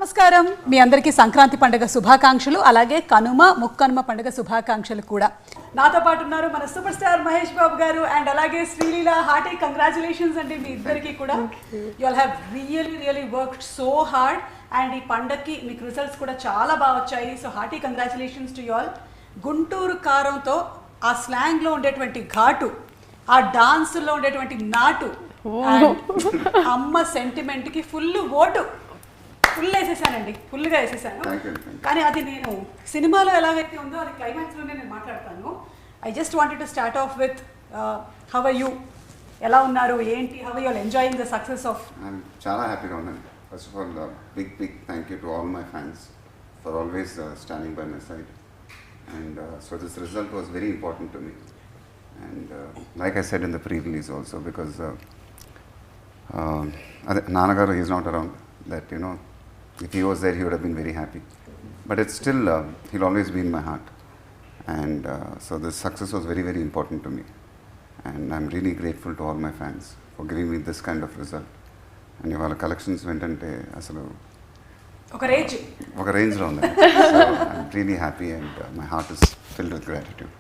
నమస్కారం మీ అందరికీ సంక్రాంతి పండుగ శుభాకాంక్షలు అలాగే కనుమ ముక్కనుమ పండుగ శుభాకాంక్షలు కూడా నాతో పాటు ఉన్నారు మన సూపర్ స్టార్ మహేష్ బాబు గారు అండ్ అలాగే శ్రీలీల హార్టీ కంగ్రాచులేషన్స్ అండి మీ ఇద్దరికి కూడా you all have really worked so hard and ఈ పండగకి మీకు రిజల్ట్స్ కూడా చాలా బాగా వచ్చాయి so hearty congratulations to you all Guntur కారంతో ఆ స్లాంగ్లో ఉండేటువంటి ఘాటు ఆ డాన్సుల్లో ఉండేటువంటి నాటు అమ్మ సెంటిమెంట్కి ఫుల్ ఓటు ఫుల్ వేసేసానండి ఫుల్గా వేసేసాను కానీ అది నేను సినిమాలో ఎలాగైతే ఉందో అది క్లైమాక్స్లోనే నేను మాట్లాడతాను I just wanted to start off with how are you ఎలా ఉన్నారు ఏంటి how you are enjoying the success of చాలా హ్యాపీగా ఉన్నాను first of all big thank you to all my fans for always standing by my side and so this result was very important to me and like I said in the pre release also because అదే నాన్నగారు is not around that you no if he was there he would have been very happy but it's still he'll always be in my heart and so this success was very important to me and I'm really grateful to all my fans for giving me this kind of result and ivala collections ventante asalu oka range lo undi so I'm really happy and my heart is filled with gratitude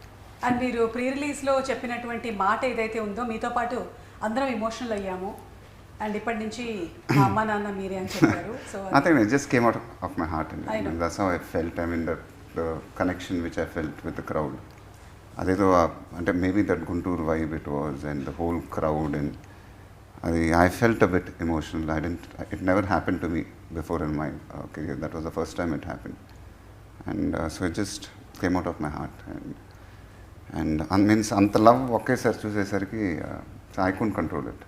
and meeru pre release lo cheppinatuvanti maata edaithe undo meeto paatu andaram emotional ayyamu and ippadi nunchi ma amma nanna meere ani chepparu so I think it just came out of my heart and that's how I felt. I mean the connection which I felt with the crowd adedo ante maybe that Gunturu vibe it was and the whole crowd and I felt a bit emotional. It never happened to me before in my career. That was the first time it happened and so it just came out of my heart and means anta love ఒకేసారి చూసేసరికి so I couldn't control it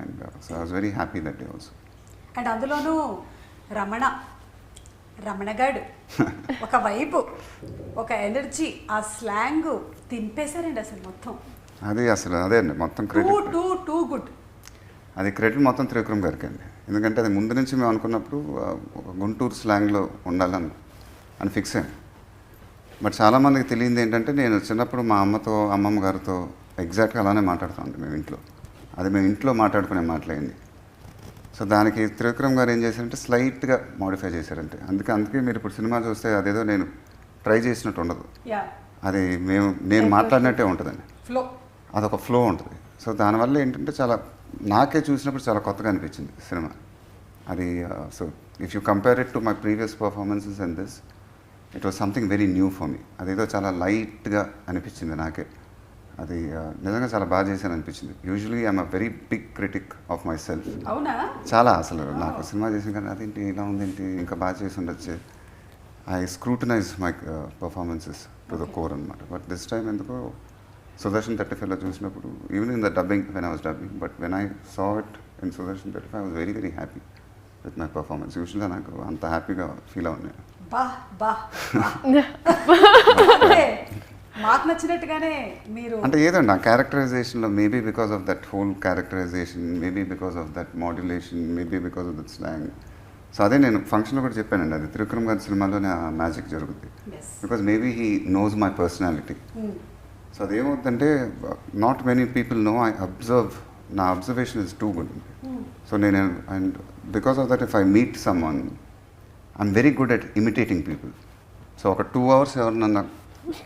and so I was very happy that day also and అందులోనూ రమణగాడు ఒక వైపు ఒక energy ఆ slang తింపేశారండి అసలు మొత్తం అదే అండి మొత్తం క్రెడిట్ టూ గుడ్ అది క్రెడిట్ మొత్తం త్రివిక్రమ్ గారికి అండి ఎందుకంటే అది ముందు నుంచి మేము అనుకున్నప్పుడు ఒక గుంటూరు స్లాంగ్లో ఉండాలని ఫిక్స్ అయ్యాం బట్ చాలామందికి తెలియంది ఏంటంటే నేను చిన్నప్పుడు మా అమ్మమ్మ గారితో ఎగ్జాక్ట్గా అలానే మాట్లాడుతామండి మేము ఇంట్లో మాట్లాడుకునే మాట్లాడింది సో దానికి త్రివిక్రమ్ గారు ఏం చేశారంటే స్లైట్గా మోడిఫై చేశారంటే అందుకే మీరు ఇప్పుడు సినిమా చూస్తే అదేదో నేను ట్రై చేసినట్టు ఉండదు అది నేను మాట్లాడినట్టే ఉంటుందండి అదొక ఫ్లో ఉంటుంది సో దానివల్ల ఏంటంటే చాలా నాకే చూసినప్పుడు చాలా కొత్తగా అనిపించింది సినిమా అది so if you compare it to my previous performances and this it was something very new for me అదేదో చాలా లైట్గా అనిపించింది నాకే అది నిజంగా చాలా బాగా చేశాను అనిపించింది usually I'm a very big critic of myself చాలా అసలు నాకు సినిమా చేసిన కానీ అదేంటి ఇలా ఉందేంటి ఇంకా బాగా చేసి ఉండొచ్చు I scrutinise my performances to the core అనమాట బట్ దిస్ టైమ్ ఎందుకో సుదర్శన్ 35లో చూసినప్పుడు even in the dubbing when I was dubbing but when I saw it in Sudarshan 35 I was very happy with my performance యూజువల్గా నాకు అంత హ్యాపీగా feel అవునాను మాకు నచ్చినట్టుగానే మీరు అంటే ఏదండి ఆ క్యారెక్టరైజేషన్లో maybe because of that whole characterization maybe because of that modulation maybe because of that slang so అదే నేను ఫంక్షన్లో కూడా చెప్పానండి అది త్రివిక్రమ్ గారి సినిమాలోనే ఆ మ్యాజిక్ జరుగుతుంది because maybe he knows my personality so అదేమవుతుందంటే not many people know I observe నా observation is too good so నేను and because of that if I meet someone I'm very good at imitating people so ఒక 2 hours ఎవరినన్నా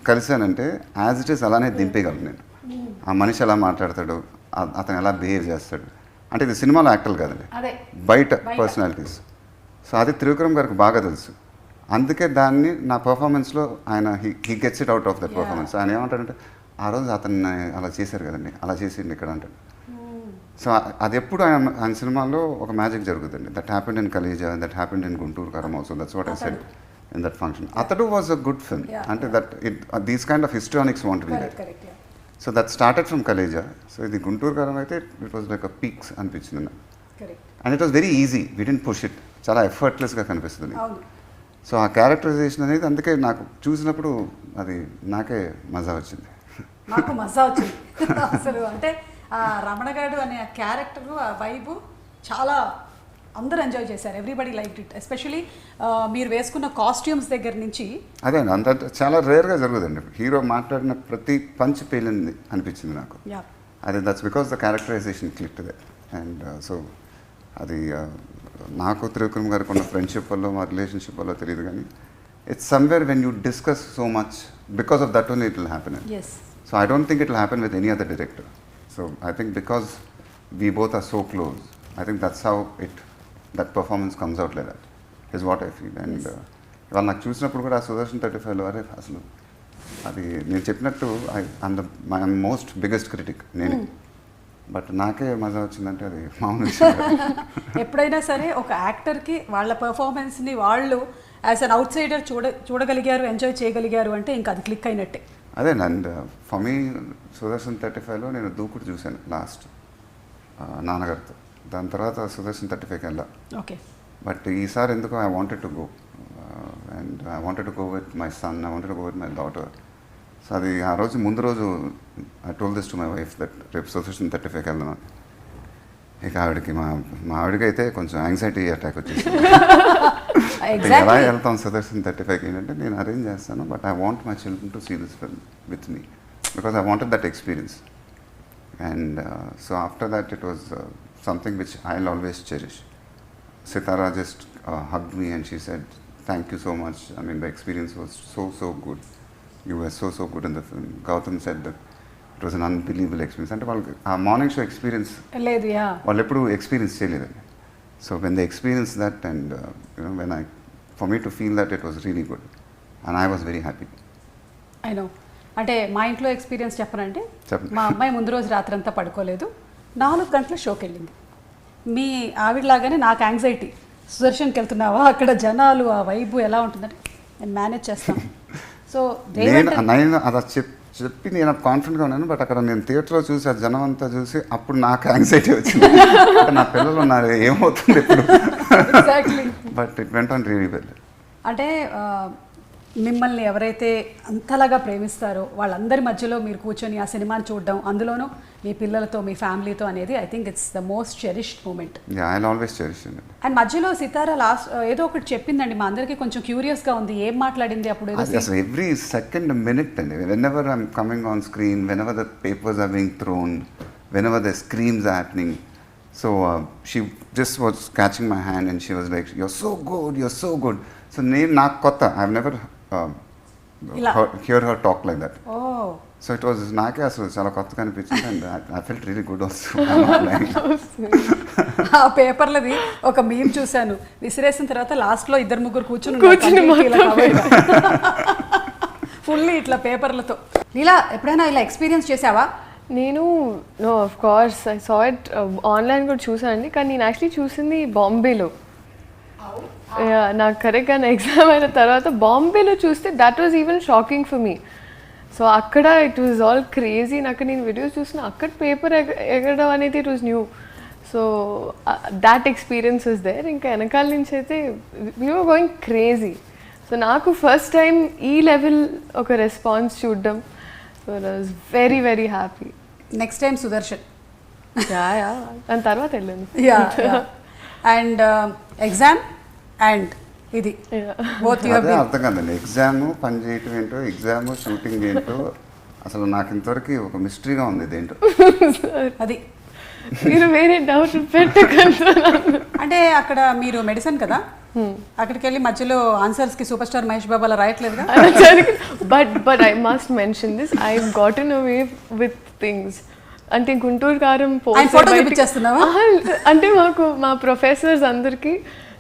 కలిసానంటే as it is అలానే దింపేయగలను నేను ఆ మనిషి ఎలా మాట్లాడతాడు అతను ఎలా బిహేవ్ చేస్తాడు అంటే ఇది సినిమాలో యాక్టర్లు కాదండి బయట పర్సనాలిటీస్ సో అది త్రివిక్రమ్ గారికి బాగా తెలుసు అందుకే దాన్ని నా పర్ఫార్మెన్స్లో ఆయన he gets it out of the performance ఆయన ఏమంటాడంటే ఆ రోజు అతన్ని అలా చేశారు కదండి అలా చేసింది ఇక్కడ అంటాడు సో అది ఎప్పుడు ఆయన సినిమాలో ఒక మ్యాజిక్ జరుగుతుంది that happened in Khaleja that happened in Guntur Kaaram also that's what I said in that function atadu was a good film and that these kind of histrionics want to be there so that started from Kaleja so the Gunturu Karam aithe it was like a peaks anpichindi and it was very easy we didn't push it chala effortless ga kanipistundi so aa characterization anedi అందుకే నాకు చూసినప్పుడు అది నాకే మజా వచ్చింది నాకు మజా వచ్చింది అసలు అంటే ఆ రమణగాడు అనే ఆ క్యారెక్టర్ ఆ వైబ్ చాలా అందరూ ఎంజాయ్ చేశారు ఎవ్రీబడి లైక్ ఇట్ ఎస్పెషలీ మీరు వేసుకున్న కాస్ట్యూమ్స్ దగ్గర నుంచి అదే అంత చాలా రేర్గా జరుగుతుంది హీరో మాట్లాడిన ప్రతి పంచ్ పేలింది అనిపించింది నాకు అదే that's because the characterization click that and so అది నాకు త్రివిక్రమ్ గారికి ఉన్న ఫ్రెండ్షిప్ వల్ల మా రిలేషన్షిప్ వల్ల తెలియదు కానీ it's somewhere when you discuss so much because of that only it will happen. So I don't think it will happen with any other director. So I think because we both are so close, I think that's how that performance comes out like that is what I feel. And ఇవాళ నాకు చూసినప్పుడు కూడా ఆ సుదర్శన్ 35లో అరే అసలు అది నేను చెప్పినట్టు మై మోస్ట్ బిగ్గెస్ట్ క్రిటిక్ నేనే, బట్ నాకే మజా వచ్చిందంటే అది మామూలు విషయం కాదు. ఎప్పుడైనా సరే ఒక యాక్టర్కి వాళ్ళ పర్ఫార్మెన్స్ని వాళ్ళు యాజ్ అన్ అవుట్ సైడర్ చూడగలిగారు, ఎంజాయ్ చేయగలిగారు అంటే ఇంకా అది క్లిక్ అయినట్టే. అదే అండ్ ఫర్ మీ సుదర్శన్ 35లో నేను దూకుడు చూశాను లాస్ట్ నాన్నగారితో, దాని తర్వాత సుదర్శన్ 35కి వెళ్ళా. ఓకే. బట్ ఈసారి ఎందుకో I wanted to go and I wanted to go with my son, I wanted to go with my daughter. So అది ఆ రోజు ముందు రోజు I told this to my wife that రేపు సుదర్శన్ 35కి వెళ్దాం. ఇక ఆవిడకి మా ఆవిడకి అయితే కొంచెం యాంగ్జైటీ అటాక్ వచ్చేసి ఎలా వెళ్తాం సుదర్శన్ 35కి ఏంటంటే నేను అరేంజ్ చేస్తాను, but I want my children to see this film with me because I wanted that experience. And so after that it was something which I'll always cherish. Sitara just hugged me and she said, "Thank you so much. I mean, the experience was so good. You were so good in the film." Gautam said that it was an unbelievable experience. And our morning show experience, వాళ్ళు ఎప్పుడు experience చేయలేదండి. So when they experienced that and for me to feel that, it was really good and I was very happy. I know. అంటే మా ఇంట్లో experience చెప్పనంటే మా అమ్మాయి ముందు రోజు రాత్రంతా పడుకోలేదు, 4 గంటల షోకి వెళ్ళింది. మీ ఆవిడలాగానే నాకు యాంగ్జైటీ, సుదర్శన్కి వెళ్తున్నావా, అక్కడ జనాలు ఆ వైబు ఎలా ఉంటుందంటే నేను మేనేజ్ చేస్తాను. సో నేను అలా చెప్పి నేను కాన్ఫిడెంట్గా ఉన్నాను, బట్ అక్కడ నేను థియేటర్లో చూసి ఆ జనం అంతా చూసి అప్పుడు నాకు యాంగ్జైటీ వచ్చింది. నా పిల్లలు ఉన్నారు ఏమవుతుంది ఇప్పుడు, but it went on really well. అంటే మిమ్మల్ని ఎవరైతే అంతలాగా ప్రేమిస్తారో వాళ్ళందరి మధ్యలో మీరు కూర్చొని ఆ సినిమాని చూడడం, అందులోనూ మీ పిల్లలతో మీ ఫ్యామిలీతో అనేది I think it's the most cherished moment. And మధ్యలో సితారా లాస్ట్ ఏదో ఒకటి చెప్పిందండి, మా అందరికీ కొంచెం క్యూరియస్గా ఉంది, ఏం మాట్లాడింది అప్పుడు? అసలు ఎవ్రీ సెకండ్ మినిట్ అండి, whenever I'm coming on screen, whenever the papers are being thrown, whenever the screams are happening, so she just was catching my hand and she was like you're so good. So నేను నాకు కొత్త, I have never hear her talk like that. So it was నాకే అసలు చాలా కొత్తగా అనిపించింది and I felt really good also. ఆ పేపర్లది ఒక మీమ్ చూశాను, విసిరేసిన తర్వాత లాస్ట్లో 2-3 కూర్చుని ఫుల్లీ ఇట్లా పేపర్లతో. లీలా ఎప్పుడైనా ఇలా ఎక్స్పీరియన్స్ చేసావా? నేను no of course I saw it online కూడా చూసానండి, కానీ నేను యాక్చువల్లీ చూసింది బాంబేలో. నాకు కరెక్ట్గా నా ఎగ్జామ్ అయిన తర్వాత బాంబేలో చూస్తే that was even shocking for me. So అక్కడ ఇట్ వాజ్ ఆల్ క్రేజీ. నాకు నేను వీడియోస్ చూసిన అక్కడ పేపర్ ఎగరడం అనేది it was new. So that experience was there. ఇంకా వెనకాల నుంచి అయితే we were going crazy. So నాకు ఫస్ట్ టైం ఈ లెవెల్ ఒక రెస్పాన్స్ చూడడం, so I was very very happy. Next time Sudarshan దాని తర్వాత వెళ్ళాను. అండ్ ఎగ్జామ్ అండ్ ఇది అర్థం కాదండి, ఎగ్జామ్ పని చేయటం ఏంటో, ఎగ్జామ్ షూటింగ్ ఏంటో అసలు నాకు ఇంతవరకు ఒక మిస్టరీగా ఉంది ఇదేంటో. అది మీరు వేరే డౌట్ పెట్టకండి. అంటే అక్కడ మీరు మెడిసిన్ కదా, అక్కడికి వెళ్ళి మధ్యలో ఆన్సర్స్ కి సూపర్ స్టార్ మహేష్ బాబు అలా రాయట్లేదుగా. But I must mention this, I gotten away with things. అంటే గుంటూరు కారం అంటే మాకు మా ప్రొఫెసర్స్ అందరికీ,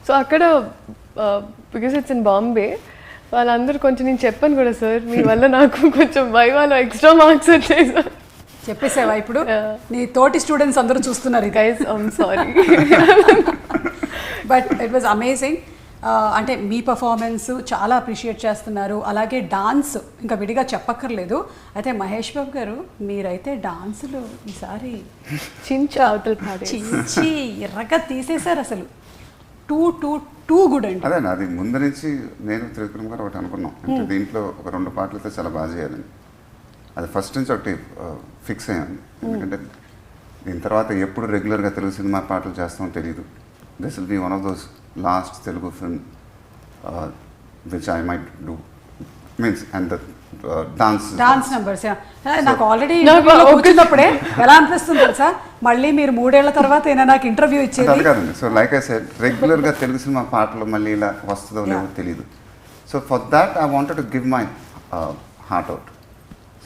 సో అక్కడ బికాస్ ఇట్స్ ఇన్ బాంబే, వాళ్ళందరూ కొంచెం నేను చెప్పాను కూడా, సార్ మీ వల్ల నాకు కొంచెం వైవాలో ఎక్స్ట్రా మార్క్స్ వచ్చాయి సార్. చెప్పేసావా ఇప్పుడు? నీ తోటి స్టూడెంట్స్ అందరూ చూస్తున్నారు guys, I'm sorry. But it was amazing. అంటే మీ పర్ఫార్మెన్స్ చాలా అప్రిషియేట్ చేస్తున్నారు, అలాగే డాన్స్ ఇంకా విడిగా చెప్పక్కర్లేదు. అయితే మహేష్ బాబు గారు మీరైతే డాన్సులు ఈసారి చించి ఎర్రగా తీసేశారు అసలు. టూ గుడ్ అండి. అదే అది ముందు నుంచి నేను త్రివిక్రమ్ గారు ఒకటి అనుకున్నాం, అంటే దీంట్లో ఒక 2 పాటలతో చాలా బాగా చేయాలని. అది ఫస్ట్ నుంచి ఒకటి ఫిక్స్ అయ్యాను, ఎందుకంటే దీని తర్వాత ఎప్పుడు రెగ్యులర్గా తెలుగు సినిమా పాటలు చేస్తామో తెలియదు. This will be one of those last Telugu film which I might do. Means, and the dance numbers. నాకు ఆల్రెడీ కూర్చున్నప్పుడే ఎలా అనిపిస్తుంది తెలుసా, మళ్ళీ మీరు 3 ఏళ్ల తర్వాత అయినా నాకు ఇంటర్వ్యూ ఇచ్చేది. అది కాదండి. సో లైక్ ఐ సెడ్, రెగ్యులర్గా తెలుగు సినిమా పాటలు మళ్ళీ ఇలా వస్తుందో లేదో తెలియదు. So for that I wanted to give my heart out.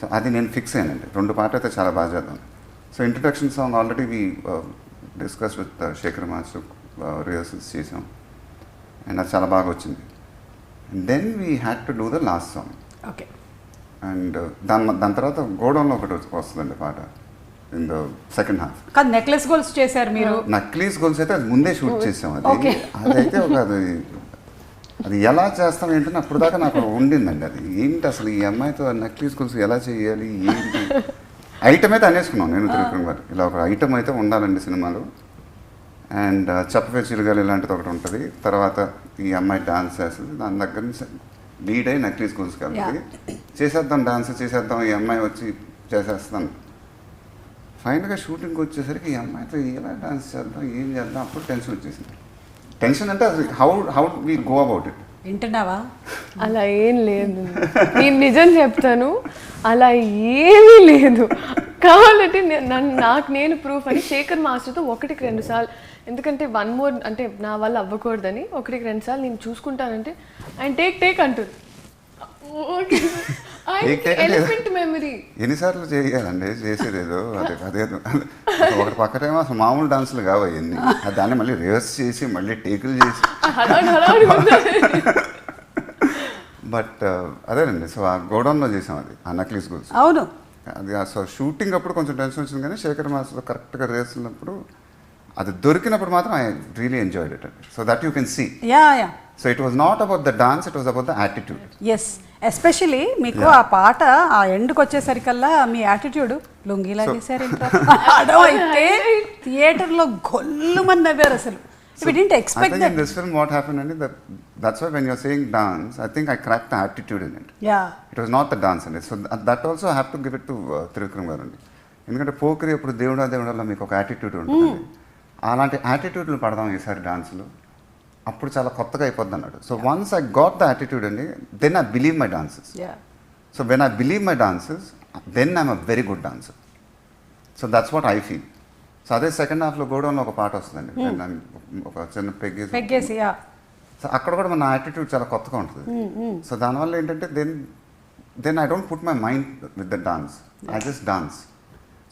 So అది నేను ఫిక్స్ అయ్యానండి. 2 పాటలు అయితే చాలా బాగా చేద్దాం. So introduction song already we discuss with Shekhar master, rehearsals చేసాం అండ్ అది చాలా బాగా వచ్చింది. Then we had to do the last song. Okay. And దాని తర్వాత గోడౌన్లో ఒకటి వస్తుందండి పాట ఇన్ ద సెకండ్ హాఫ్. కానీ నెక్లెస్ గోల్స్ చేశారు మీరు. నక్లీస్ గోల్స్ అయితే అది ముందే షూట్ చేసాం. అదైతే ఒక అది ఎలా చేస్తాం ఏంటని అప్పుడు దాకా నాకు ఉండిందండి. అది ఏంటి అసలు ఈ అమ్మాయితో నక్లీస్ గోల్స్ ఎలా చేయాలి ఏంటి ఐటమ్ అయితే అనేసుకున్నాం నేను త్రివిక్రమ్ గారు. ఇలా ఒక ఐటమ్ అయితే ఉండాలండి సినిమాలో. అండ్ చెప్పవే చిరుగాలి ఇలాంటిది ఒకటి ఉంటుంది. తర్వాత ఈ అమ్మాయి డాన్స్ చేస్తుంది. దాని దగ్గర నుంచి లీడ్ అయ్యి నక్లీస్ గోల్స్ కాబట్టి చేసేద్దాం, డాన్స్ చేసేద్దాం, ఈ అమ్మాయి వచ్చి చేసేస్తాను. ఫైనల్గా షూటింగ్కి వచ్చేసరికి ఈ అమ్మాయితో ఎలా డాన్స్ చేద్దాం, ఏం చేద్దాం, అప్పుడు టెన్షన్ వచ్చేసింది. టెన్షన్ అంటే అది how we go about it. వింటున్నావా? అలా ఏం లేదు, నేను నిజం చెప్తాను, అలా ఏమీ లేదు. కావాలంటే నాకు నేను ప్రూఫ్ అని శేఖర్ మాస్టర్తో 1-2 సార్లు, ఎందుకంటే 1 more అంటే నా వల్ల అవ్వకూడదని 1-2 సార్లు నేను చూసుకుంటానంటే ఆయన టేక్ అంటారు. ఎలిఫెంట్ మెమరీ ఎన్నిసార్లు చేయాలండి చేసేదేదో అదేదో ఒకటి పక్కనేమో అసలు మామూలు డాన్సులు కావు అవన్నీ. దాన్ని మళ్ళీ రివర్స్ చేసి మళ్ళీ టేకులు చేసి బట్ అదేనండి. సో ఆ గోడౌన్లో చేసాం అది, ఆ నక్లీస్ గోల్స్. అవును. అది సో షూటింగ్ అప్పుడు కొంచెం టెన్షన్ వచ్చింది, కానీ శేఖర్ మాస్టర్లో కరెక్ట్గా రేస్తున్నప్పుడు అది దొరికినప్పుడు మాత్రం ఐ రియలీ ఎంజాయ్డ్ ఇట్ అండి. So that you can see. So it was not about the dance, it was about the attitude. Yes, especially మీకు ఆ పాట ఆ ఎండ్కి వచ్చేసరికల్లా మీ యాటిట్యూడ్ లుంగిలా చేశారు అయితే థియేటర్లో గొల్లుమని నవ్వారు అసలు. We didn't expect that. In this film what happened and that's why when you're saying dance, I think I cracked the attitude in it. Yeah. It was not the dance in it. So that also I have to give it to Trivikram garu. ఎందుకంటే పోకరి అప్పుడు దేవుడా మీకు ఒక attitude ఉంటుంది. అలాంటి యాటిట్యూడ్లు పడదాం ఈసారి డాన్స్లో, అప్పుడు చాలా కొత్తగా అయిపోద్ది అన్నాడు. So once I got the attitude అండి, then I believe my dances. So when I believe my dances, then I'm a very good dancer. So that's what I feel. So అదే సెకండ్ హాఫ్లో గోడౌన్లో ఒక పాట వస్తుందండి, ఒక చిన్న పెగ్గేసి. సో అక్కడ కూడా మన యాటిట్యూడ్ చాలా కొత్తగా ఉంటుంది. సో దానివల్ల ఏంటంటే then I don't put my mind with the dance, I just dance.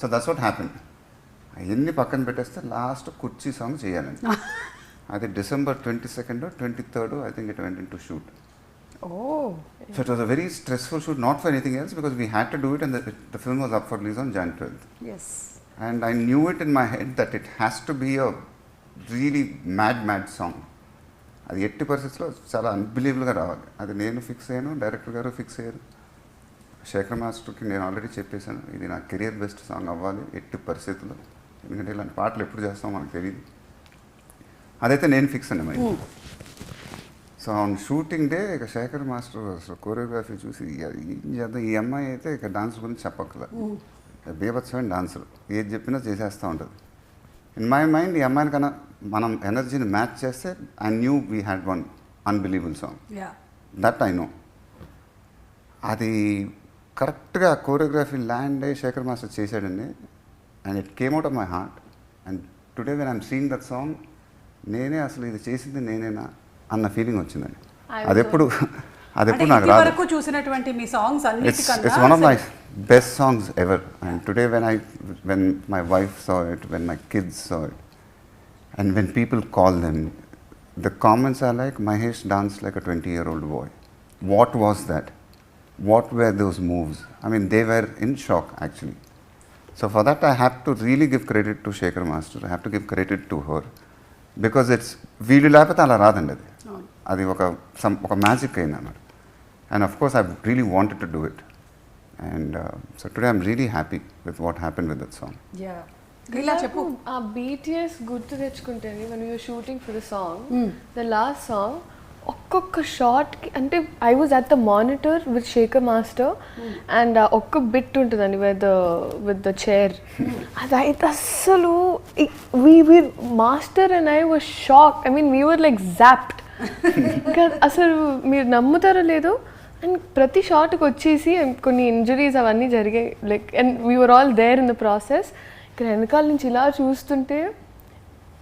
So that's what happened. అవన్నీ పక్కన పెట్టేస్తే లాస్ట్ కుర్చీ సాంగ్ చేయాలండి. అది December 22nd or 23rd, I think it went into shoot. Oh. So it was a very stressful shoot, not for anything else, because we had to do it and the film was up for release on Jan 12th. Yes. And I knew it in my head that it has to be a really mad song. అది ఎట్టి పరిస్థితుల్లో చాలా అన్బిలీవబుల్గా రావాలి. అది నేను fix అయ్యాను, director గారు fix అయ్యారు. శేఖర్ మాస్టర్కి నేను ఆల్రెడీ చెప్పేశాను, ఇది నా కెరియర్ బెస్ట్ సాంగ్ అవ్వాలి ఎట్టి పరిస్థితుల్లో, ఎందుకంటే ఇలాంటి పాటలు ఎప్పుడు చేస్తామో మనకు తెలియదు. అదైతే నేను ఫిక్స్ అండి mind. So on shooting day ఇక శేఖర్ మాస్టర్ కోరియోగ్రఫీ చూసి ఏం చేద్దాం, ఈ అమ్మాయి అయితే ఇక డాన్స్ గురించి చెప్పక్కల, బీభత్సమైన డాన్సర్, ఏది చెప్పినా చేసేస్తూ ఉంటుంది. ఇన్ మై మైండ్ ఈ అమ్మాయిని కన్నా మనం ఎనర్జీని మ్యాచ్ చేస్తే I knew we had one unbelievable song. That I know. అది కరెక్ట్గా కోరియోగ్రఫీ ల్యాండ్ అయ్యి శేఖర్ మాస్టర్ చేశాడండి. And it came out of my heart. And today when I'm seeing that song, నేనే అసలు ఇది చేసింది నేనేనా అన్న ఫీలింగ్ వచ్చిందండి. అదెప్పుడు నాకు రాదు. చూసినటువంటి మీ songs it's one of my best songs ever. And today when my wife saw it, when my kids saw it, and when people call them, the comments are like, Mahesh danced like a 20-year-old boy. What was that? What were those moves? I mean, they were in shock actually. So for that I have to really give credit to Shekhar Master. I have to give credit to her. Because it's వీళ్ళు లేకపోతే అలా రాదండి. అది ఒక magic అయింది అన్నమాట. And of course I really wanted to do it. And so today I'm really happy with what happen with that song. చెప్పు. ఆ BTS గుర్తు తెచ్చుకుంటేనే when we were shooting for the song, the last song, ఒక్కొక్క షాట్కి అంటే I was at the monitor with Shekhar master and ఒక్క bit ఉంటుందండి with the chair. అదైతే అస్సలు master and I was shock. I mean we were like zapped. అసలు మీరు నమ్ముతారో లేదో, అండ్ ప్రతి షాట్కి వచ్చేసి కొన్ని ఇంజరీస్ అవన్నీ జరిగాయి like and we're all there in the process. ఇక్కడ వెనకాల నుంచి ఇలా చూస్తుంటే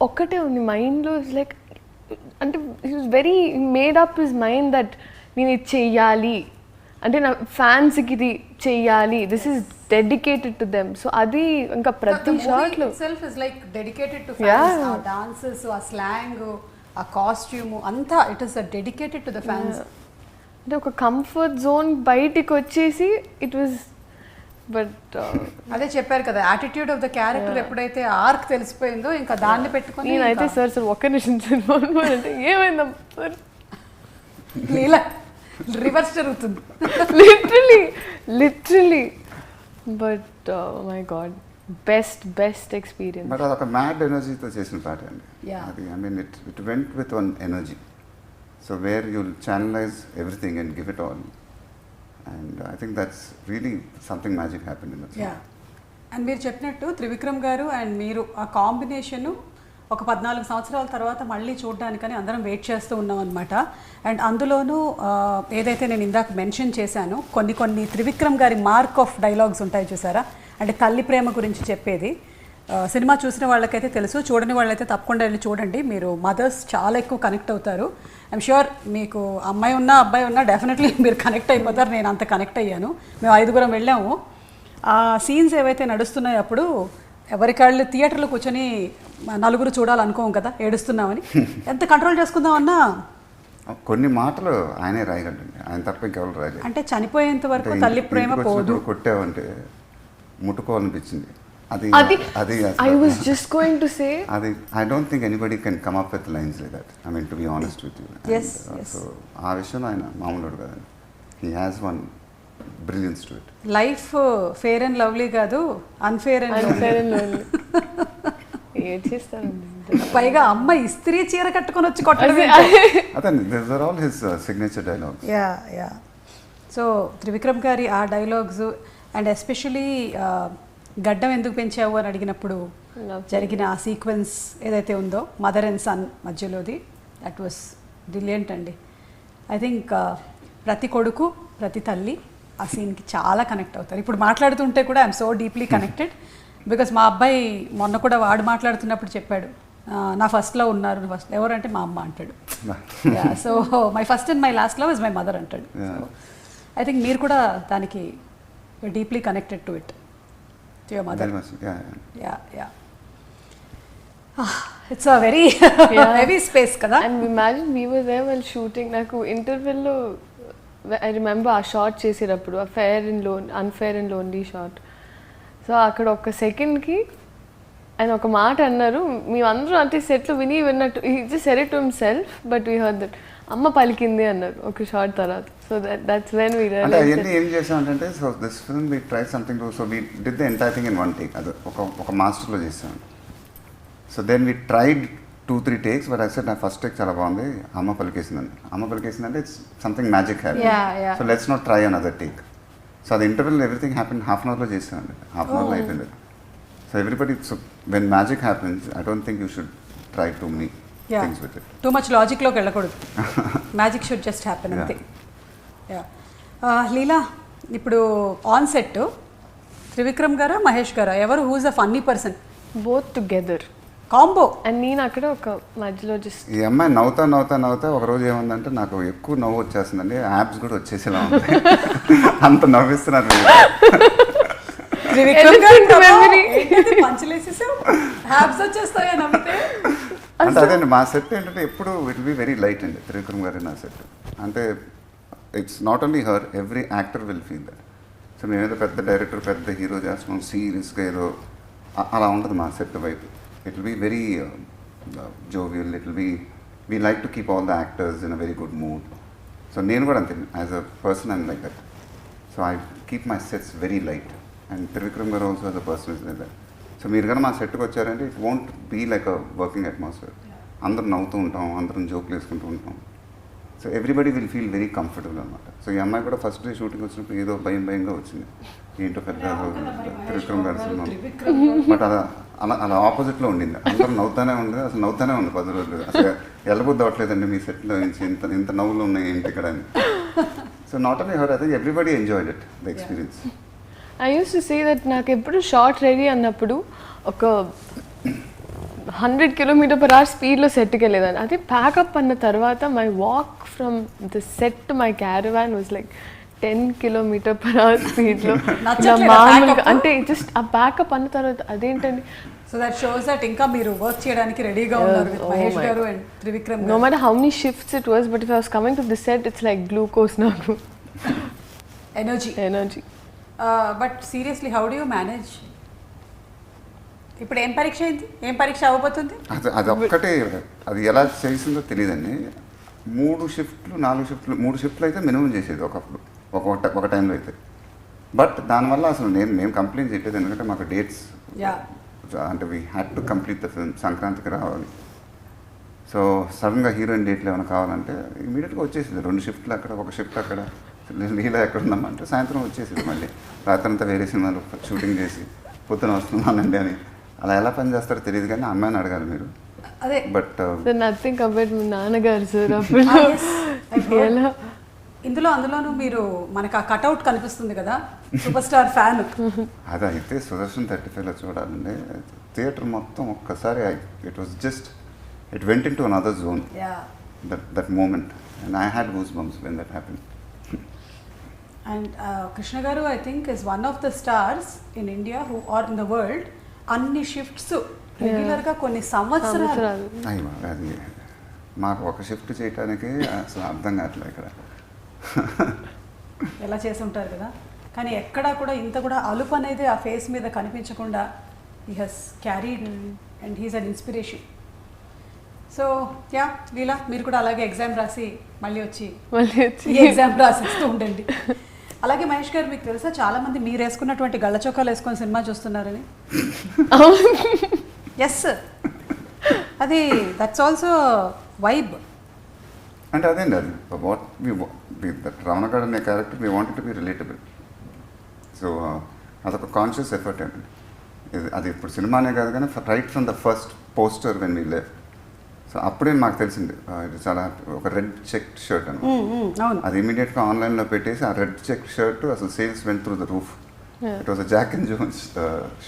ఒక్కటే ఉంది మైండ్లో, లైక్ అంటే he was very made up his mind that నేను ఇది చెయ్యాలి, అంటే నా ఫ్యాన్స్కి ఇది చెయ్యాలి, this is dedicated to them. So అది ఇంకా ప్రతి షాట్లో self is like dedicated to fans. ఆ డాన్సెస్, ఆ స్లాంగ్, ఆ కాస్ట్యూమ్ అంతా it is dedicated to the fans. అంటే ఒక కంఫర్ట్ జోన్ బయటికి వచ్చేసి ఇట్ వాజ్. బట్ అదే చెప్పారు కదా, యాటిట్యూడ్ ఆఫ్ ద క్యారెక్టర్ ఎప్పుడైతే ఆర్క్ తెలిసిపోయిందో ఇంకా దాన్ని పెట్టుకొని నేనైతే సార్ ఒక్క నిమిషం అంటే ఏమైందా సార్ లీలా రివర్స్ జరుగుతుంది literally. But my god, best experience. But అదొక మ్యాడ్ ఎనర్జీతో చేసిన పాట అండి అది. I mean it went with one energy. So where you'll channelise everything and give it all. And I think that's really something magic happen in that. And మీరు చెప్పినట్టు త్రివిక్రమ్ గారు and మీరు ఆ కాంబినేషను ఒక 14 సంవత్సరాల తర్వాత మళ్ళీ చూడడానికని అందరం వెయిట్ చేస్తూ ఉన్నాం అనమాట. అండ్ అందులోనూ ఏదైతే నేను ఇందాక మెన్షన్ చేశానో కొన్ని త్రివిక్రమ్ గారి మార్క్ ఆఫ్ డైలాగ్స్ ఉంటాయి చూసారా, అంటే తల్లి ప్రేమ గురించి చెప్పేది. సినిమా చూసిన వాళ్ళకైతే తెలుసు, చూడని వాళ్ళైతే తప్పకుండా వెళ్ళి చూడండి. మీరు మదర్స్ చాలా ఎక్కువ కనెక్ట్ అవుతారు. ఐఎమ్ ష్యూర్ మీకు అమ్మాయి ఉన్నా అబ్బాయి ఉన్నా డెఫినెట్లీ మీరు కనెక్ట్ అయిపోతారు. నేను అంత కనెక్ట్ అయ్యాను. మేము 5గురం వెళ్ళాము. ఆ సీన్స్ ఏవైతే నడుస్తున్నాయో అప్పుడు ఎవరికాళ్ళు థియేటర్లో కూర్చొని 4 చూడాలనుకోం కదా, ఏడుస్తున్నామని. ఎంత కంట్రోల్ చేసుకుందామన్నా కొన్ని మాటలు ఆయనే రాయగలండి, ఆయన తప్ప ఇంకెవరు రాయలేదు. అంటే చనిపోయేంత వరకు తల్లి ప్రేమ పోదు. కొట్టావంటే ముట్టుకోవాలనిపించింది. అది I was just going to say అది I don't think anybody can come up with lines like that. I mean, to be honest with you. Yes. So ఆ విషయంలో ఆయన మామూలుడు కదండి. He has one brilliance to it. Life fair and lovely కాదు, unfair and lonely. ఏం చేస్తారండి, పైగా అమ్మ ఇస్త్రీ చీర కట్టుకొని వచ్చి కొట్టడం. అదే these are all his signature dialogues. Yeah so Trivikram గారి ఆ డైలాగ్స్ అండ్ ఎస్పెషలీ గడ్డం ఎందుకు పెంచావు అని అడిగినప్పుడు జరిగిన ఆ సీక్వెన్స్ ఏదైతే ఉందో మదర్ అండ్ సన్ మధ్యలోది, దట్ వాస్ బ్రిలియంట్ అండి. ఐ థింక్ ప్రతి కొడుకు ప్రతి తల్లి ఆ సీన్కి చాలా కనెక్ట్ అవుతారు. ఇప్పుడు మాట్లాడుతుంటే కూడా I'm so deeply connected because మా అబ్బాయి మొన్న కూడా వాడు మాట్లాడుతున్నప్పుడు చెప్పాడు, నా ఫస్ట్లో ఉన్నారు, ఫస్ట్ ఎవరంటే మా అమ్మ అంటాడు. So my first and my last love is my mother అంటాడు. ఐ థింక్ మీరు కూడా దానికి deeply connected to it, to your mother. Yeah. It's a very heavy space kada. And imagine we were there while shooting. Naku interval lo I remember ఆ shot చేసేటప్పుడు ఆ unfair and lonely shot. So అక్కడ ఒక సెకండ్కి ఆయన ఒక మాట అన్నారు, మేమందరూ అంటే సెట్లో విన్నట్టు he just said it to himself but we heard that అమ్మ పలికింది అన్నారు ఒక షాట్ తర్వాత. So that's when we realized. అంటే అవన్నీ ఏం చేసామంటే so this film we try something to so we did the entire thing in one take. అది ఒక మాస్టర్లో చేసాం. So then we tried 2-3 takes but I said నా ఫస్ట్ టేక్ చాలా బాగుంది, అమ్మ పలికేసిందంటే it's something magic happen. So let's not try another take. So అది interval everything happen half an అవర్లో చేసామండి. హాఫ్ అన్ అవర్లో అయిపోయింది. So everybody so when magic happens I don't think you should try to me things with it. Too much logic లోకి వెళ్ళకూడదు. Magic should just happen అంతే. లీలా, ఇప్పుడు on set Trivikram గారా మహేష్ గారా ఎవరు who's a funny person? Both together combo. And నేను అక్కడ ఒక మధ్యలో జస్ట్ ఈ అమ్మాయి నవ్వుతా ఒక రోజు ఏముందంటే నాకు ఎక్కువ నవ్వు వచ్చేస్తుందండి, యాప్స్ కూడా వచ్చేసేలా ఉంది. అంత నవ్విస్తున్నారు. త్రివిక్రమ్ గారు పంచలేసేసావు, యాప్స్ వచ్చేస్తాయా నవ్వితే? అంటే అదే మా సెట్ ఏంటంటే ఎప్పుడు విల్ బి వెరీ లైట్ అండి త్రివిక్రమ్ గారి నా సెట్. అంటే it's not only her, every actor will feel that. So మేమేదో పెద్ద డైరెక్టర్ పెద్ద హీరో చేస్తున్నాం సీరియస్గా ఏదో అలా ఉంటుంది మా సెట్ వైపు. It will be very jovial, it will be we like to keep all the actors in a very good mood. So నేను కూడా అంతే as a person I'm like that. So I keep my sets very light and Trivikram garu also as a person is like that. So మీరు కానీ మా సెట్కి వచ్చారంటే it won't be like a working atmosphere. అందరూ నవ్వుతూ ఉంటాం, అందరం జోకులు వేసుకుంటూ ఉంటాం. So everybody will feel very comfortable అనమాట. సో ఈ అమ్మాయి కూడా ఫస్ట్ డే షూటింగ్ వచ్చినప్పుడు ఏదో భయంగా వచ్చింది, ఏంటో పెద్ద త్రివిక్రమ్ గారి సినిమా. బట్ అలా ఆపోజిట్లో ఉండింది. అందరూ నవ్వుతానే ఉంది, అసలు నవ్వుతానే ఉంది 10 రోజులు. అసలు ఎల్లబుద్ధి అవ్వట్లేదండి మీ సెట్లో నుంచి ఇంత నవ్వులు ఉన్నాయి ఏంటి ఇక్కడ అని. So not only her, I think everybody enjoyed it, the experience. I use to say that నాకు ఎప్పుడు షార్ట్ రెడీ అన్నప్పుడు ఒక 100 km/h స్పీడ్లో సెట్కి వెళ్ళేదాన్ని. అదే ప్యాకప్ అన్న తర్వాత my walk from the set to my caravan was like 10 km/h స్పీడ్లో. మామూలుగా అంటే జస్ట్ ఆ ప్యాకప్ అన్న తర్వాత అదేంటండి. సో దట్ షోస్ దట్ ఇంకా మీరు వర్క్ చేయడానికి రెడీగా ఉన్నారు విత్ మహేష్ గారు and Trivikram. No matter how many shifts it was, but if I was coming to the set, it's like glucose నాకు. Energy. But seriously how do you manage? ఇప్పుడు ఏం పరీక్ష అయింది, ఏం పరీక్ష అవ్వబోతుంది? అది ఒక్కటే, అది ఎలా చేసిందో తెలియదండి. 3 షిఫ్ట్లు 4 షిఫ్ట్లు 3 షిఫ్ట్లు అయితే మినిమం చేసేది ఒకప్పుడు, ఒక టైంలో అయితే. బట్ దానివల్ల అసలు మేము కంప్లైంట్ చేయలేదు, ఎందుకంటే మాకు డేట్స్ అంటే we had to complete the film, సంక్రాంతికి రావాలి. సో సడన్గా హీరోయిన్ డేట్లు ఏమైనా కావాలంటే ఇమీడియట్గా వచ్చేసింది. 2 షిఫ్ట్లు అక్కడ, 1 షిఫ్ట్ అక్కడ. లీలా ఎక్కడ ఉందమ్మంటే సాయంత్రం వచ్చేసింది. మళ్ళీ రాత్రంతా వేరే సినిమాలు షూటింగ్ చేసి పొద్దున వస్తున్నానండి అని. అలా ఎలా పని చేస్తారో తెలియదు, కానీ అమ్మాయిని అడగాలి మీరు. అదే బట్ నథింగ్ కంపేర్డ్ మీ నాన్నగారు సార్ అప్పుడు ఎలా అందులోనూ మీరు మనకు ఆ కట్అవుట్ కనిపిస్తుంది కదా, సూపర్ స్టార్ ఫ్యాన్. అదైతే సుదర్శన్ 35లో చూడాలండి. థియేటర్ మొత్తం ఒక్కసారి it went into another zone, that moment. And I had goose bumps when that happen. And Krishna garu I think is one of the stars in India who are in the world అన్ని shifts రెగ్యులర్గా కొన్ని సంవత్సరాలు. అది మాకు ఒక shift చేయడానికి అసలు అర్థం కావట్లేదు ఇక్కడ. ఎలా చేసి ఉంటారు కదా, కానీ ఎక్కడా కూడా ఇంత కూడా అలుపు అనేది ఆ ఫేస్ మీద కనిపించకుండా he has carried and his own inspiration. So yeah Leela, మీరు కూడా అలాగే ఎగ్జామ్ రాసి మళ్ళీ వచ్చి ఎగ్జామ్ రాసిస్తూ ఉండండి. అలాగే మహేష్ గారు, మీకు తెలుసా చాలా మంది మీరు వేసుకున్నటువంటి గళ్ళ చొక్కాలు వేసుకొని సినిమా చూస్తున్నారని? ఎస్, అది దట్స్ ఆల్సో వైబ్. అంటే అదేండి, అది వాట్ దట్ రావణగాడ్ అనే character we wanted to be relatable. So అదొక కాన్షియస్ ఎఫర్ట్ అండి. అది ఇప్పుడు సినిమానే కాదు, కానీ right from the first poster when we left. So అప్పుడే మాకు తెలిసింది ఇది చాలా ఒక రెడ్ చెక్ షర్ట్ అని. అది ఇమీడియట్గా ఆన్లైన్లో పెట్టేసి ఆ రెడ్ చెక్ షర్ట్ అసలు sales went through the roof. It was a Jack and Jones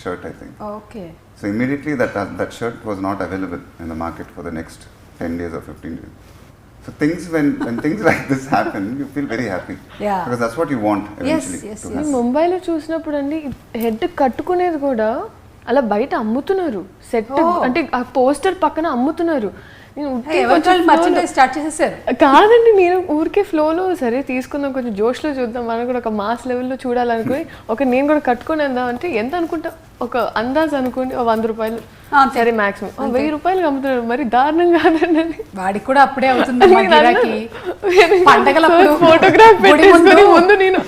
shirt I think. Okay. So immediately that shirt was not available in the market for the next 10 days or 15 days. So when things like this happen, you feel very happy. Yeah. Because that's what you want eventually. Yes. To have. ముంబైలో చూసినప్పుడు అండి head కట్టుకునేది కూడా అలా బయట అమ్ముతున్నారు. Set అంటే ఆ poster పక్కన అమ్ముతున్నారు. స్టార్ట్ చేసేసారు కాదండి, నేను ఊరికే ఫ్లోలో సరే తీసుకుందాం, కొంచెం జోష్లో చూద్దాం, మనం కూడా ఒక మాస్ లెవెల్లో చూడాలనుకుని నేను కూడా కట్టుకొని వెళ్దాం అంటే ఎంత అనుకుంటా, ఒక అందాజ్ అనుకోండి, 100 రూపాయలు సరే మాక్సిమం 1000 రూపాయలు అమ్ముతున్నారు. మరి దారుణం కాదండి అది. వాడికి కూడా అప్పుడే అవుతుంది. పండగలప్పుడు ఫోటోగ్రాఫ్ పెట్టేసుకొని ముందు నేను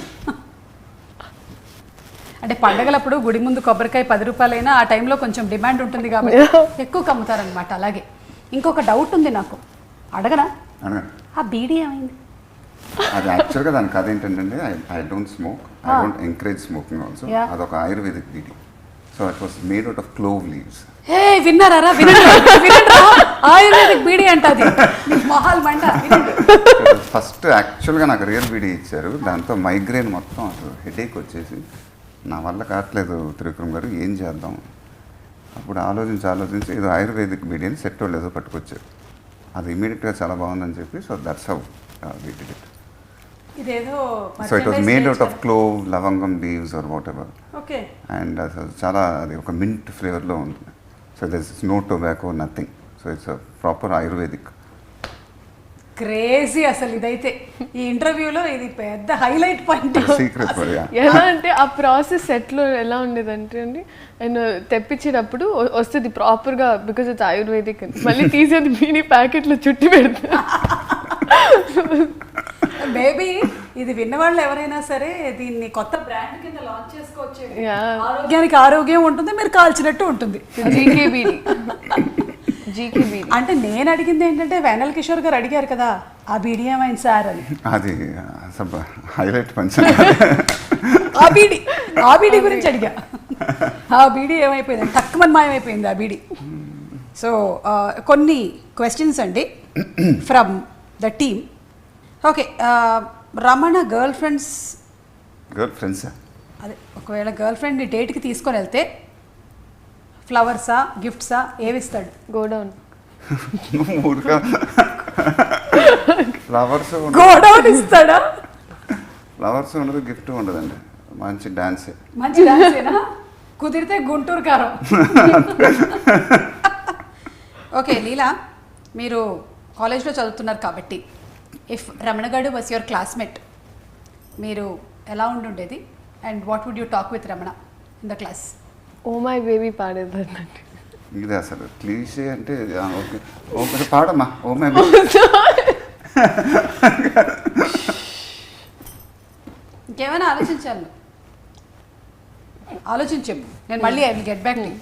అంటే పండగలప్పుడు గుడి ముందు కొబ్బరికాయ 10 రూపాయలైనా ఆ టైంలో కొంచెం డిమాండ్ ఉంటుంది కాబట్టి ఎక్కువ కమ్ముతారనమాట. అలాగే ఇంకొక డౌట్ ఉంది నాకు, అడగనా? ఆ బీడీ ఏమైంది? అది యాక్చువల్గా దానికి అదేంటంటే I don't smoke, I don't encourage smoking also. అదొక ayurvedic beedi. So it was made out of clove leaves. విన్నారా? ఆయుర్వేదిక్ బీడీ అంటది మొహాల్ మంట. ఫస్ట్ యాక్చువల్గా నాకు రియల్ బీడీ ఇచ్చారు, దాంతో మైగ్రేన్ మొత్తం అసలు హెడేక్ వచ్చేసి నా వల్ల కావట్లేదు త్రివిక్రమ్ గారు, ఏం చేద్దాం. అప్పుడు ఆలోచించి ఏదో ఆయుర్వేదిక్ బీడీ అని సెట్ వాళ్ళు ఏదో పట్టుకొచ్చారు. అది ఇమీడియట్గా చాలా బాగుందని చెప్పి, so that's how we did it. So it was made out of clove, లవంగం leaves or whatever. Okay. And అసలు చాలా అది ఒక మింట్ ఫ్లేవర్లో ఉంటుంది. So there is no tobacco, nothing. So it's a proper ayurvedic. Crazy అసలు ఇదైతే ఈ ఇంటర్వ్యూలో ఇది పెద్ద హైలైట్ పాయింట్. సీక్రెట్. ఎలా అంటే ఆ ప్రాసెస్ సెట్లో ఎలా ఉండేదంటే అండి, అండ్ తెప్పించేటప్పుడు వస్తుంది ప్రాపర్గా, బికాజ్ ఇట్స్ ఆయుర్వేదిక్ అని, మళ్ళీ తీసేది మినీ ప్యాకెట్లో చుట్టి పెడతా. మేబీ ఇది విన్నవాళ్ళు ఎవరైనా సరే దీన్ని కొత్త బ్రాండ్ కింద లాంచ్ చేసుకోవచ్చు. ఆరోగ్యానికి ఆరోగ్యం ఉంటుంది, మీరు కాల్చినట్టు ఉంటుంది. జీకే బీడీ అంటే నేను అడిగింది ఏంటంటే వేనల్ కిషోర్ గారు అడిగారు కదా ఆ బీడీ ఏమైంది సార్ అని. అది హైలైట్ పంచ. ఆ బీడీ గురించి అడిగా. ఆ బీడీ ఏమైపోయింది, తక్కువ మాయమైపోయింది ఆ బీడీ. సో కొన్ని క్వశ్చన్స్ అండి from the team. Okay, Ramana girl friends అదే ఒకవేళ గర్ల్ ఫ్రెండ్ని డేట్కి తీసుకొని వెళ్తే ఫ్లవర్సా గిఫ్ట్సా ఏవిస్తాడు? గోడౌన్. ఫ్లవర్స్ గోడౌన్ ఇస్తాడా? ఫ్లవర్స్ ఉండదు, గిఫ్ట్ ఉండదండి, మంచి డాన్సే. మంచి డాన్సేనా? కుదిరితే గుంటూరు కారం. ఓకే లీలా, మీరు కాలేజ్లో చదువుతున్నారు కాబట్టి ఇఫ్ రమణ గారు వాస్ యువర్ క్లాస్మేట్, మీరు ఎలా ఉండుండేది and what would you talk with Ramana in the class? Oh my baby పాడేదండి. ఇది అసలు క్లీషే అంటే ఓకే ఓకే పాడమ్మా. ఓ మై ఇంకేమైనా ఆలోచించాను, ఆలోచించు, నేను మళ్ళీ I will get back to you.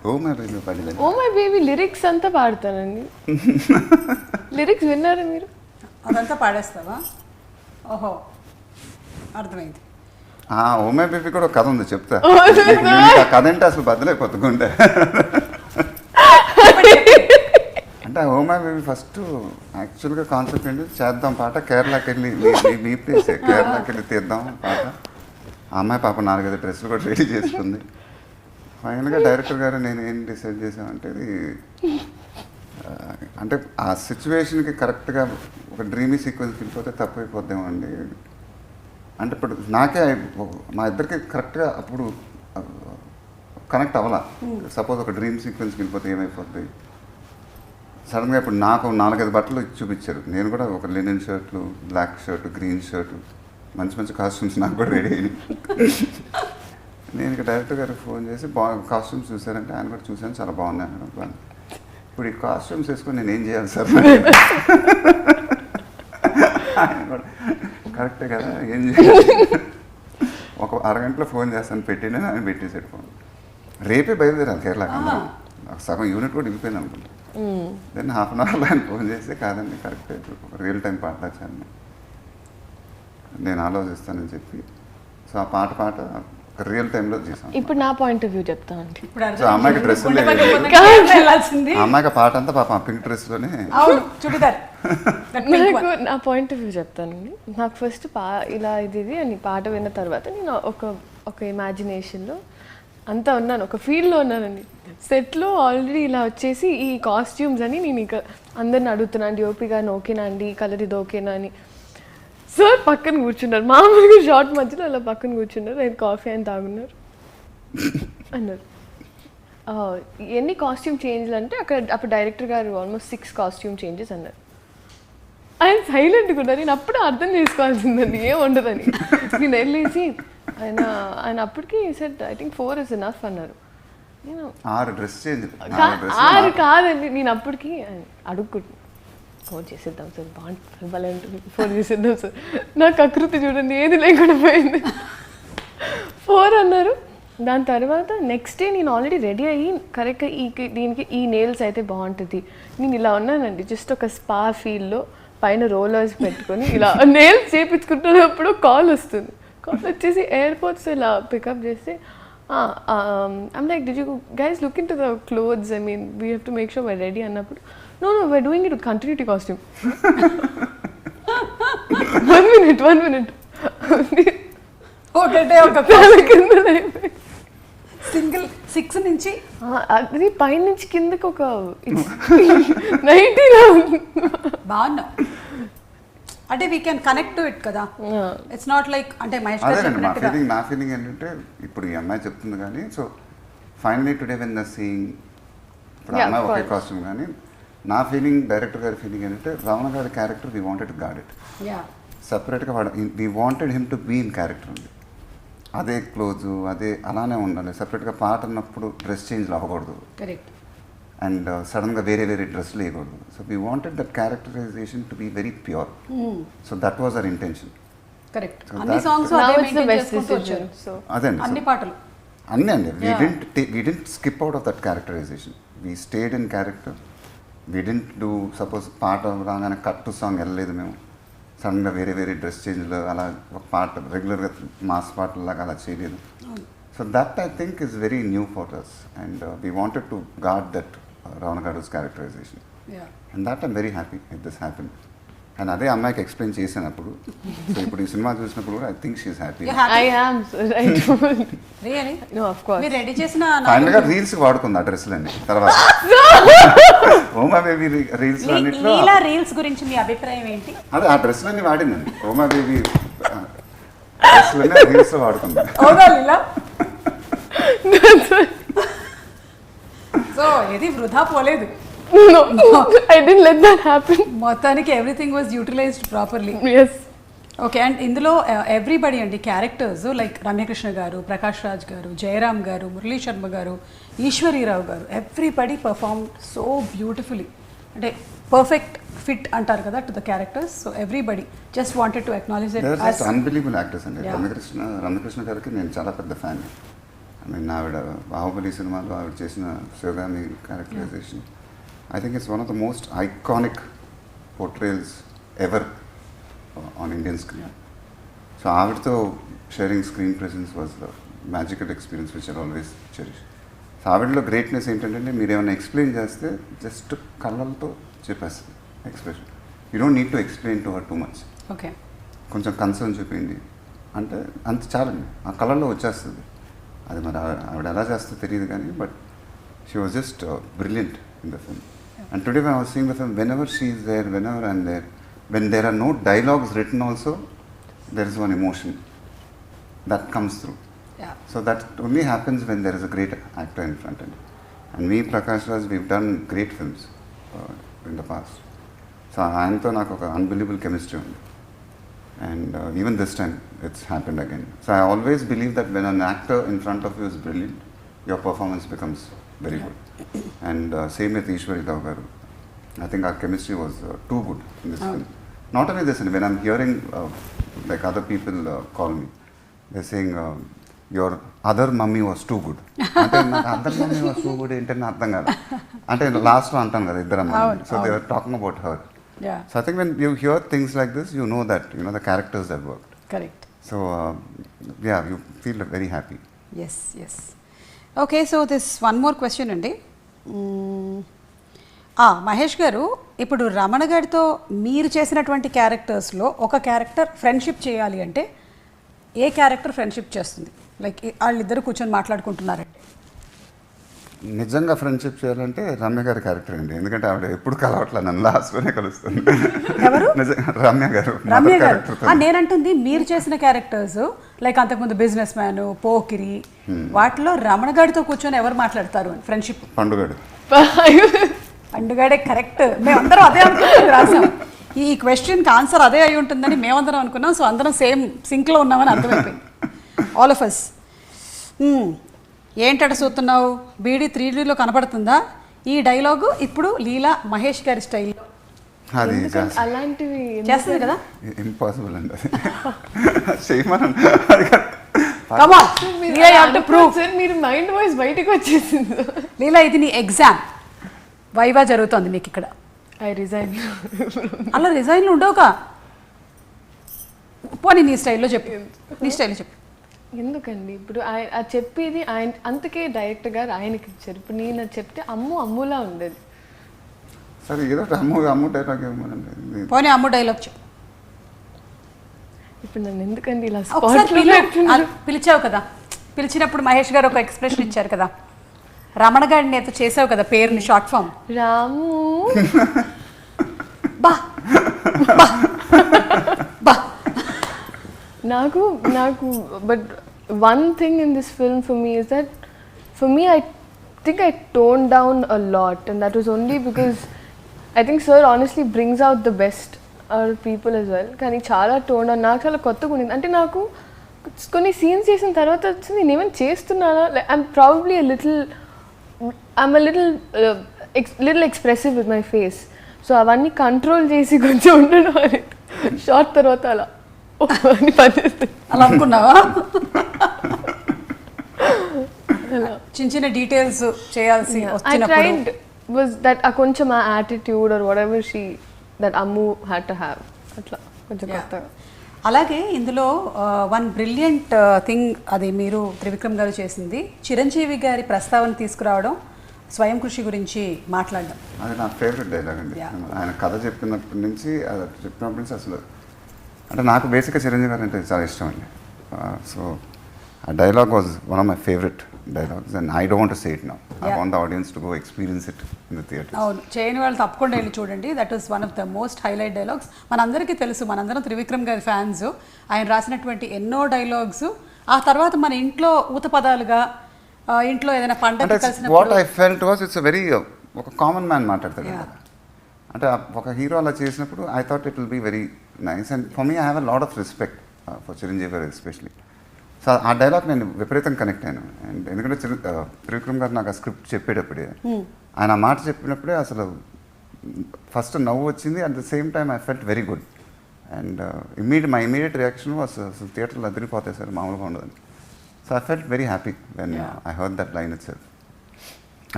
Oh my baby పాడలేదు. ఓ మై బేబీ లిరిక్స్ అంతా పాడతానండి. లిరిక్స్ విన్నారా మీరు? అదంతా పాడేస్తావా? ఓహో, అర్థమైంది. ఓ మై బేబీ కూడా ఒక కథ ఉంది, చెప్తా. ఆ కథ అంటే అసలు బద్దలైపోతుంటే అంటే ఓ మై బేబీ ఫస్ట్ యాక్చువల్గా కాన్సెప్ట్ ఏంటి, చేద్దాం పాట, కేరళకి వెళ్ళి మీ ప్లేసే, కేరళకి వెళ్ళి తీద్దాం పాట. ఆ అమ్మాయి పాప 4-5 డ్రెస్సులు కూడా రెడీ చేసుకుంది. ఫైనల్గా డైరెక్టర్ గారు నేను ఏం డిసైడ్ చేశానంటే, అంటే ఆ సిచ్యువేషన్కి కరెక్ట్గా ఒక డ్రీమీ సీక్వెన్స్కి వెళ్ళిపోతే తప్పైపోద్దాం అండి. అంటే ఇప్పుడు నాకే మా ఇద్దరికి కరెక్ట్గా అప్పుడు కనెక్ట్ అవ్వాలా. సపోజ్ ఒక డ్రీమ్ సీక్వెన్స్కి వెళ్ళిపోతే ఏమైపోద్ది. సడన్గా ఇప్పుడు నాకు 4-5 బట్టలు చూపించారు, నేను కూడా ఒక లినెన్ షర్ట్లు, బ్లాక్ షర్టు, గ్రీన్ షర్టు, మంచి మంచి కాస్ట్యూమ్స్ నాకు కూడా రెడీ అయ్యి. నేను ఇక డైరెక్టర్ గారికి ఫోన్ చేసి కాస్ట్యూమ్స్ చూసారంటే ఆయన కూడా చూశాను, చాలా బాగున్నాయి మేడం. ఇప్పుడు ఈ కాస్ట్యూమ్స్ వేసుకొని నేను ఏం చేయాలి సార్? ఆయన కూడా కరెక్టే కదా, ఏం చేయాలి? ఒక అరగంటలో ఫోన్ చేస్తాను పెట్టిన, ఆయన పెట్టేసాడు ఫోన్. రేపే బయలుదేరాలి కేరళకి. సగం యూనిట్ కూడా వెళ్ళిపోయింది అనుకుంటా. దెన్ హాఫ్ అన్ అవర్లో ఆయన ఫోన్ చేసి, కాదండి కరెక్టే, రియల్ టైం పాట వచ్చాను, నేను ఆలోచిస్తానని చెప్పి, సో ఆ పాట రియల్ టైంలో చేశాను. ఇప్పుడు నా పాయింట్ ఆఫ్ వ్యూ చెప్తానండి. సో అమ్మాయికి డ్రెస్ అమ్మాయికి పాట అంతా పాప పింక్ డ్రెస్లోనే. నాకు నా పాయింట్ ఆఫ్ వ్యూ చెప్తానండి. నాకు ఫస్ట్ ఇలా ఇది అని పాట విన్న తర్వాత నేను ఒక ఇమాజినేషన్లో అంతా ఉన్నాను, ఒక ఫీల్డ్లో ఉన్నానండి. సెట్లో ఆల్రెడీ ఇలా వచ్చేసి ఈ కాస్ట్యూమ్స్ అని నేను ఇక అందరిని అడుగుతున్నాను, ఓపీ గారిని ఓకేనా అండి, ఈ కలర్ ఇది ఓకేనా అని. సార్ పక్కన కూర్చున్నారు, మామూలుగా షార్ట్ మధ్యలో అలా పక్కన కూర్చున్నారు. ఆయన కాఫీ ఆయన తాగున్నారు అన్నారు. ఎన్ని కాస్ట్యూమ్ చేంజ్లు అంటే అప్పుడు డైరెక్టర్ గారు ఆల్మోస్ట్ 6 కాస్ట్యూమ్ చేంజెస్ అన్నారు. ఆయన సైలెంట్గా ఉన్నారు. నేను అప్పుడే అర్థం చేసుకోవాల్సిందండి ఏం ఉండదని. నేను వెళ్ళేసి ఆయన అప్పటికి set I think 4 is enough అన్నారు. నేను 6 కాదండి, నేను అప్పటికి అడుక్కుంటున్నాను, 4 చేసేద్దాం సార్, బాగుంటుంది, 4 చేసేద్దాం సార్. నాకు ఆకృతి చూడండి ఏది లేకుండా పోయింది. 4 అన్నారు. దాని తర్వాత నెక్స్ట్ డే నేను ఆల్రెడీ రెడీ అయ్యి కరెక్ట్గా దీనికి ఈ నెయిల్స్ అయితే బాగుంటుంది, నేను ఇలా ఉన్నానండి. జస్ట్ ఒక స్పా ఫీల్డ్లో పైన రోలర్స్ పెట్టుకొని ఇలా నెయిల్స్ చేయించుకుంటున్నప్పుడు కాల్ వస్తుంది. కాల్ వచ్చేసి ఎయిర్పోర్ట్స్ ఇలా పికప్ చేస్తే, I'm like did you guys look in to the clothes, I mean we have to make sure we're ready అన్నప్పుడు, no we're doing it with continuity costume. 1 minute ఒకటే ఒక single 6 నుంచి అది పై నుంచి కిందకి ఒక 90 బాగున్నా అంటే we can connect to it కదా. ఇట్స్ నాట్ లైక్ అంటే మహేష్ గారు చెప్పినట్టుగా. నా ఫీలింగ్ ఏంటంటే ఇప్పుడు ఈ అమ్మాయి చెప్తుంది కానీ, so finally today when the seeing, ఇప్పుడు అమ్మాయి ఒకే కాస్ట్యూమ్ కానీ, నా ఫీలింగ్, డైరెక్టర్ గారి ఫీలింగ్ ఏంటంటే రమణ గారి character we wanted to guard it సపరేట్గా. We wanted him to be in character ఉంది, అదే క్లోజు అదే అలానే ఉండాలి. సపరేట్గా పాట అన్నప్పుడు డ్రెస్ చేంజ్లు అవ్వకూడదు, కరెక్ట్, అండ్ సడన్గా వేరే డ్రెస్సులు వేయకూడదు. So we wanted that characterisation to be very pure. So that was our intention. Correct. అన్ని సాంగ్స్ అదండి, అన్ని పాటలు అన్నీ అండి. We didn't skip out of that characterisation. We stayed in character. We didn't do suppose పాట రాగానే cut to song వెళ్ళలేదు మేము, సడన్గా వేరే డ్రెస్ చేంజ్లో అలా ఒక పాట రెగ్యులర్గా మాస్ పాటలాగా అలా చేయలేదు. So that I think is very new for us, and we wanted to God that Ravana Garu's characterization. And that I'm very happy if this happened. And అదే అమ్మాయికి ఎక్స్ప్లెయిన్ చేసినప్పుడు సో ఇప్పుడు ఈ సినిమా చూసినప్పుడు కూడా I think she's happy. I am, sir. I don't. Really No, of course. మీరు ready చేసిన ఫైనల్గా రీల్స్ వాడుకుంది ఆ డ్రెస్సులన్నీ తర్వాత ఓమా బేబీ రీల్స్ అన్నిట్లో లీలా రీల్స్ గురించి మీ అభిప్రాయం ఏంటి? అదే ఆ డ్రెస్సులన్నీ వాడిందండి. ఓమా బేబీ డ్రెస్సులన్నీ రీల్స్లో వాడుకుంది. అవునా లీలా? సో ఇది వృధా పోలేదు. No, I didn't let that happen. మొత్తానికి everything was utilised properly. Yes. Okay, and ఇందులో ఎవ్రీబడి అండి క్యారెక్టర్స్ లైక్ రమ్యకృష్ణ గారు, ప్రకాష్ రాజ్ గారు, జయరామ్ గారు, మురళీ శర్మ గారు, ఈశ్వరీరావు గారు, ఎవ్రీబడి పర్ఫార్మ్ సో బ్యూటిఫుల్లీ. అంటే పర్ఫెక్ట్ ఫిట్ అంటారు కదా to the characters. So everybody just wanted to acknowledge it. Unbelievable actors అండి. Yeah. రమ్యకృష్ణ గారికి నేను చాలా పెద్ద ఫ్యాన్. ఐ మీన్ ఆవిడ బాహుబలి సినిమాలో ఆవిడ చేసిన Sivagami characterisation I think it's one of the most iconic portrayals ever on Indian screen. So ఆవిడతో sharing screen presence was the magical experience which I always cherish. So ఆవిడలో గ్రేట్నెస్ ఏంటంటే మీరు ఏమైనా explain చేస్తే జస్ట్ కళ్ళతో చెప్పేస్తుంది expression. You don't need to explain to her too much. Okay, కొంచెం concern చూపిండి అంటే అంత చాలండి, ఆ కళ్ళల్లో వచ్చేస్తుంది. అది మరి ఆవిడ ఎలా చేస్తుందో తెలియదు కానీ but she was just brilliant in the film. And today when I was seeing the film, whenever she is there, whenever I'm there, when there are no dialogues written also, there is one emotion that comes through. yeah, So that only happens when there is a great actor in front of you. And me, Prakash Raj, we've done great films in the past. So ఆయనతో నాకు ఒక unbelievable chemistry ఉంది. And even this time, it's happened again. So I always believe that when an actor in front of you is brilliant, your performance becomes very good. And same with Ishwarirav garu. I think our chemistry was too good in this film. Not only this, when I'm hearing like other people call me, they're saying your other mummy was too good. అంటే నాకు other mummy was too good ఏంటని అర్థం కాదు. అంటే లాస్ట్లో అంటాను కదా ఇద్దరు అమ్మాయి. So they were talking about her. yeah, So I think when you hear things like this, you know that the characters that worked. correct. So yeah, you feel very happy. yes yes okay, so this one more question అండి. మహేష్ గారు, ఇప్పుడు రమణ గారితో మీరు చేసినటువంటి క్యారెక్టర్స్లో ఒక character friendship చేయాలి అంటే ఏ character friendship చేస్తుంది? లైక్ వాళ్ళిద్దరు కూర్చొని మాట్లాడుకుంటున్నారంటే నిజంగా ఫ్రెండ్షిప్ చేయాలంటే రమ్య గారి క్యారెక్టర్ అండి. ఎందుకంటే ఆవిడ ఎప్పుడు కలవట్లే, నన్ను లాస్ట్లోనే కలుస్తుంది. ఎవరు? రమ్య గారు. రమ్య గారు. నేనంటుంది మీరు చేసిన క్యారెక్టర్స్ లైక్ అంతకుముందు బిజినెస్ మ్యాన్, పోకిరి, వాటిలో రమణ గారితో కూర్చొని ఎవరు మాట్లాడతారు అని ఫ్రెండ్షిప్? పండుగాడు. పండుగాడే కరెక్ట్. మేమందరం అదే అనుకుంటుంది రాసాం. ఈ క్వశ్చన్కి ఆన్సర్ అదే అయి ఉంటుందని మేమందరం అనుకున్నాం. సో అందరం సేమ్ సింక్లో ఉన్నామని అర్థమైపోయింది ఆల్ ఆఫ్ అస్. ఏంటట చూస్తున్నావు, బీడీ 3Dలో కనపడుతుందా? ఈ డైలాగు ఇప్పుడు లీలా మహేష్ గారి స్టైల్లో అది అలాంటివి చేస్తుంది కదా. ఇంపాసిబుల్ అండి అది చేయమని. Come on, Leela, you have to prove. Sir, మీరు మైండ్ వాయిస్ బయటకు వచ్చేసింది. లీలా, ఇది నీ ఎగ్జామ్. వైవా జరుగుతోంది మీకు ఇక్కడ. I resign. అలా రిజైన్లు ఉండవుగా. పోనీ నీ స్టైల్లో చెప్పు, నీ స్టైల్లో చెప్పు. ఎందుకండి ఇప్పుడు ఆయన చెప్పేది ఆయన, అందుకే డైరెక్టర్ గారు ఆయనకి ఇచ్చారు. ఇప్పుడు నేను అది చెప్తే అమ్ములా ఉండేది. సరే ఏదో అమ్ము డైలాగ్ ఏమోనండి. పోనీ అమ్ము డైలాగ్ చెప్పు. ఇప్పుడు నన్ను ఎందుకండి ఇలా పిలిచావు కదా, పిలిచినప్పుడు మహేష్ గారు ఒక ఎక్స్ప్రెషన్ ఇచ్చారు కదా, రమణ గారిని అయితే చేసావు కదా పేరుని షార్ట్ ఫామ్. రాము బా బా బా. నాకు but one thing in this film for me is that for me I think I tone down a lot and that was only because I think sir honestly brings out the best our people as well. కానీ చాలా tone down, నాకు చాలా కొత్తగా ఉండింది. అంటే నాకు కొన్ని scenes చేసిన తర్వాత వచ్చింది నేను ఏమైనా చేస్తున్నానా, I'm probably I'm little expressive with my face. So అవన్నీ కంట్రోల్ చేసి కొంచెం ఉండడం అని షార్ట్ తర్వాత అలా అలా అనుకున్నావా? చిన్న చిన్న డీటెయిల్స్ చేయాల్సి వచ్చినప్పుడు was that కొంచెం ఆ attitude or whatever she that Ammu had to have అట్లా కొంచెం కొత్తగా. అలాగే ఇందులో వన్ బ్రిలియంట్ థింగ్, అది మీరు త్రివిక్రమ్ గారు చేసింది, చిరంజీవి గారి ప్రస్తావన తీసుకురావడం. స్వయం కృషి గురించి మాట్లాడడం. అది నా ఫేవరెట్ డైలాగ్ అండి. ఆయన కథ చెప్పినప్పటి నుంచి అసలు అంటే నాకు బేసిక్గా చిరంజీవి గారు అంటే చాలా ఇష్టం అండి. సో ఆ dialogue was one of my favourite dialogues and I don't say it now. I want the audience to go experience it in the theatre. అవును, చేయని వాళ్ళు తప్పకుండా వెళ్ళి చూడండి. That is one of the most highlight dialogues. మనందరికీ తెలుసు, మనందరం త్రివిక్రమ్ గారి ఫ్యాన్స్. ఆయన రాసినటువంటి ఎన్నో డైలాగ్స్ ఆ తర్వాత మన ఇంట్లో ఊత పదాలుగా ఇంట్లో ఏదైనా పండగ కలిసినప్పుడు what I felt was it's very ఒక కామన్ మ్యాన్ మాట్లాడతాడు కదా. అంటే ఒక హీరో అలా చేసినప్పుడు I thought it will be very nice and for me I have a lot of respect for Chiranjeevi garu especially. So ఆ డైలాగ్ నేను విపరీతం కనెక్ట్ అయ్యాను. అండ్ ఎందుకంటే త్రివిక్రమ్ గారు నాకు ఆ స్క్రిప్ట్ చెప్పేటప్పుడే ఆయన ఆ మాట చెప్పినప్పుడే అసలు ఫస్ట్ నవ్వు వచ్చింది. At the same time I felt very good. And my immediate reaction was అసలు థియేటర్లో అదిరిపోతాయి సార్, మామూలుగా ఉండదని. So I felt very happy when I heard that line itself.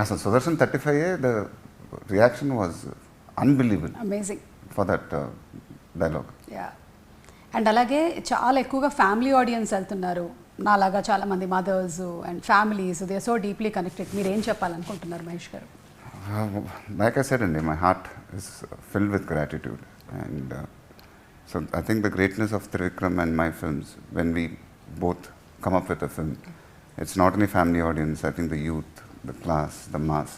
అసలు Sudarshan 35 the reaction was unbelievable amazing for that dialogue. And అలాగే చాలా ఎక్కువగా family audience వెళ్తున్నారు. నాలాగా చాలామంది mothers and families, they so deeply connected. మీరు ఏం చెప్పాలనుకుంటున్నారు మహేష్ గారు? Like I said, my heart is filled with gratitude. And so I think the greatness of Trivikram and my films, when we both come up with a film, it's not only family audience, I think the youth, the class, the mass.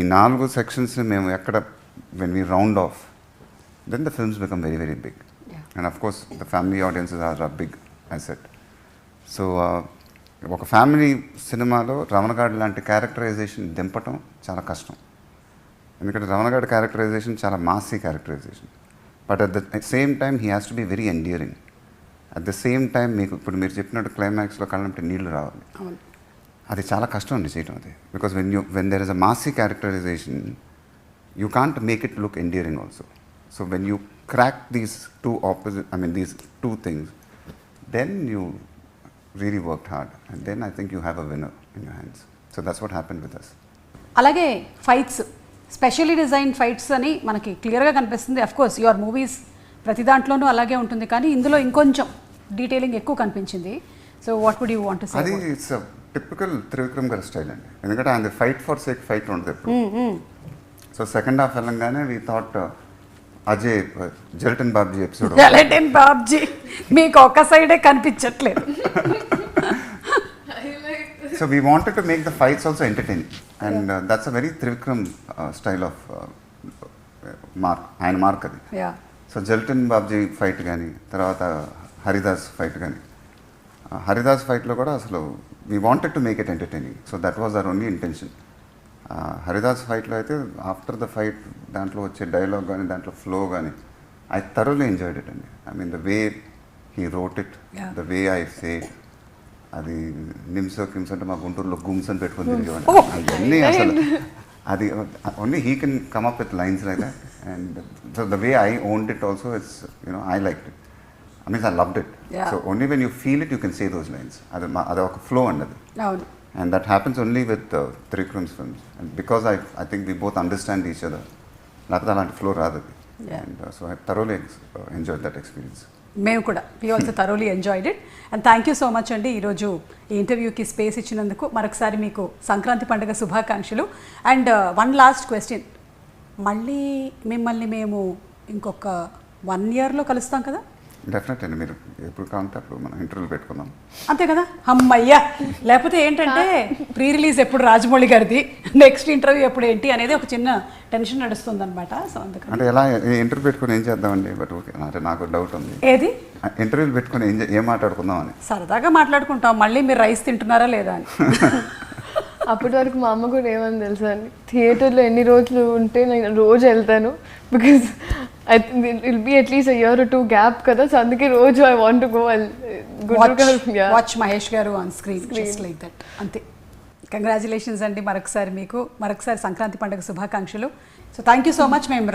In 4 sections, when we round off, then the films become very, very big. And of course, the family audiences are a big asset. So, ఒక family సినిమాలో రమణగాడ్ లాంటి characterisation దింపటం చాలా కష్టం. ఎందుకంటే రమణగాడ్ characterization చాలా massy characterization. But at the same time he has to be very endearing. At the same time ఇప్పుడు మీరు చెప్పినట్టు క్లైమాక్స్లో కళ్ళంటే నీళ్లు రావాలి. అది చాలా కష్టం అండి చేయటం అది. Because when there is a massy characterisation you can't make it look endearing also. So when you crack these two things, then you really worked hard, and then I think you have a winner in your hands. So that's what happened with us. అలాగే fights, specially design fights అని మనకి క్లియర్గా కనిపిస్తుంది. Of course your movies ప్రతి దాంట్లోనూ అలాగే ఉంటుంది, కానీ ఇందులో ఇంకొంచెం డీటెయిలింగ్ ఎక్కువ కనిపించింది. So what would you want to say? అది ఇట్స్ అ టిపికల్ త్రివిక్రమ్ గారి స్టైల్ అండి. ఎందుకంటే ఆయన ఫైట్ ఫర్ సేక్ ఫైట్ ఉంటుంది ఎప్పుడు. సో సెకండ్ హాఫ్ వెళ్ళంగానే వీ థాట్ అజయ్ జెల్టన్ బాబ్జీ ఎపిసోడ్. జెల్టన్ బాబ్జీ మీకు ఒక సైడే కనిపించట్లేదు. So we wanted to make the fights also entertaining, and that's a very Trivikram style of mark. ఆయన మార్క్ అది. సో జెల్టన్ బాబ్జీ ఫైట్ కానీ, తర్వాత హరిదాస్ ఫైట్ కానీ, హరిదాస్ ఫైట్లో కూడా అసలు we wanted to make it entertaining. So that was our only intention. Haridas ఫైట్లో అయితే ఆఫ్టర్ ద ఫైట్ దాంట్లో వచ్చే డైలాగ్ కానీ, దాంట్లో ఫ్లో కానీ, ఐ థరోలీ ఎంజాయ్డ్ ఇట్ అండి. I mean the way he wrote it, the way I say, అది నిమ్సో కిమ్స్ అంటే మా గుంటూరులో గుమ్స్ అని పెట్టుకుని తిరిగేవాడిని. అవన్నీ అసలు అది only he can come up with lines like that. And so the way I owned it also, it's I liked it. I means I loved it. So only when you feel it you can say those lines. అది ఒక flow అండి అది. And that happens only with Trivicram's films. And because I think we both understand each other, lapata alanti flow raadu. And so I thoroughly enjoyed that experience. మేము కూడా we also thoroughly enjoyed it. And thank you so much అండి ఈరోజు ఈ ఇంటర్వ్యూకి space ఇచ్చినందుకు. మరొకసారి మీకు సంక్రాంతి పండుగ శుభాకాంక్షలు. అండ్ వన్ లాస్ట్ క్వశ్చన్, మళ్ళీ మిమ్మల్ని మేము ఇంకొక 1 yearలో కలుస్తాం కదా? డెఫినెట్ అండి. మీరు ఎప్పుడు కావాలంటే అప్పుడు మనం ఇంటర్వ్యూలు పెట్టుకుందాం. అంతే కదా? అమ్మయ్యా. లేకపోతే ఏంటంటే ప్రీ రిలీజ్ ఎప్పుడు రాజమౌళి గారిది, నెక్స్ట్ ఇంటర్వ్యూ ఎప్పుడు ఏంటి అనేది ఒక చిన్న టెన్షన్ నడుస్తుంది అనమాట. సో అందుకని అంటే ఎలా ఇంటర్వ్యూ పెట్టుకుని ఏం చేద్దామండి? బట్ ఓకే, అంటే నాకు డౌట్ ఉంది. ఏది ఇంటర్వ్యూలు పెట్టుకుని ఏం మాట్లాడుకుందాం అని. సరదాగా మాట్లాడుకుంటాం, మళ్ళీ మీరు రైస్ తింటున్నారా లేదా అని. అప్పటి వరకు మా అమ్మ కూడా ఏమని తెలుసా అండి, థియేటర్లో ఎన్ని రోజులు ఉంటే నేను రోజు వెళ్తాను, because I think will be at least 1 year or 2 gap కదా. సో అందుకే రోజు I want to go watch Mahesh garu on screen just like that. అంతే. కంగ్రాచులేషన్స్ అండి మరొకసారి మీకు, మరొకసారి సంక్రాంతి పండుగ శుభాకాంక్షలు. So thank you so much. మేము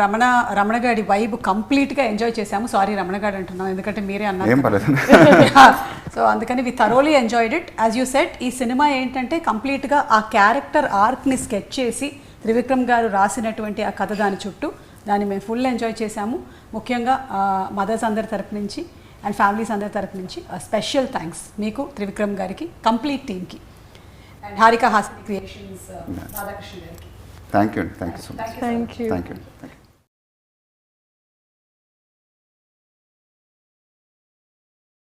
రమణగాడి వైబ్ కంప్లీట్గా ఎంజాయ్ చేసాము. సారీ రమణగాడు అంటున్నాం, ఎందుకంటే మీరే అన్నారు. సో అందుకని we thoroughly enjoyed it. As you said, ఈ సినిమా ఏంటంటే కంప్లీట్గా ఆ క్యారెక్టర్ ఆర్క్ని స్కెచ్ చేసి త్రివిక్రమ్ గారు రాసినటువంటి ఆ కథ దాని చుట్టూ, దాన్ని మేము ఫుల్ ఎంజాయ్ చేసాము. ముఖ్యంగా మదర్స్ అందరి తరపు నుంచి అండ్ ఫ్యామిలీస్ అందరి తరపు నుంచి స్పెషల్ థ్యాంక్స్ మీకు, త్రివిక్రమ్ గారికి, కంప్లీట్ టీమ్కి. అండ్ హారిక హాస్ని క్రియేషన్స్ రాధాకృష్ణ గారికి. థ్యాంక్ యూ అండి, thank you so much. Thank you. Thank you.